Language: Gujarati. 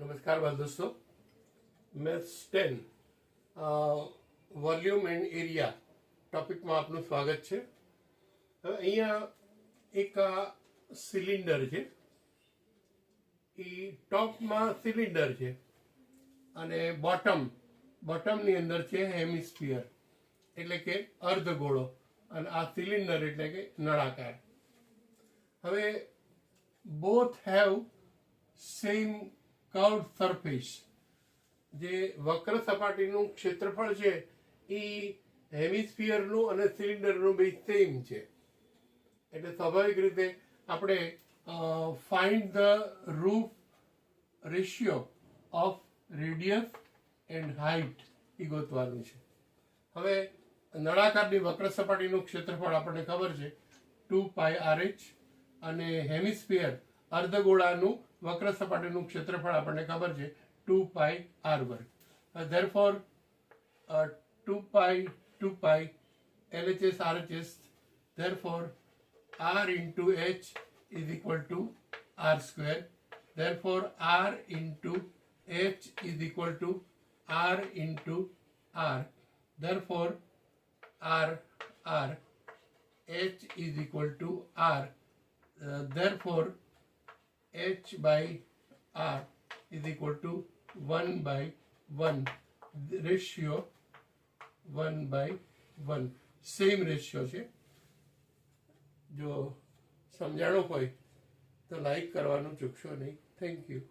નમસ્કાર બાળ દોસ્તો, મેથ્સ 10 વોલ્યુમ એન્ડ એરિયા ટોપિકમાં આપનું સ્વાગત છે. હવે અહીંયા એક સિલિન્ડર છે, એ ટોપમાં સિલિન્ડર છે અને બોટમની અંદર છે હેમિસ્ફિયર એટલે કે અર્ધગોળો, અને આ સિલિન્ડર એટલે કે નળાકાર. હવે both have same curved surface. જે વક્ર સપાટીનું ક્ષેત્રફળ છે એ હેમિસ્ફિયરનું અને સિલિન્ડરનું બે સેમ છે. એટલે સ્વાભાવિક રીતે આપણે find the roof ratio of radius and height એ ગોતવાનું છે. હવે નળાકારની વક્ર સપાટીનું ક્ષેત્રફળ આપણને ખબર છે 2πRh, અને હેમિસ્ફિયર અર્ધગોળાનું વક્ર સપાટીનું ક્ષેત્રફળ આપણને ખબર છે 2πr². therefore 2π LHS RHS, therefore r into h is equal to r², therefore r into h is equal to r into r, therefore r h is equal to r, therefore h by r is equal to 1/1, ratio 1/1 same ratio છે. જો સમજાણું હોય તો લાઈક કરવાનું ચૂકશો નહીં. Thank you.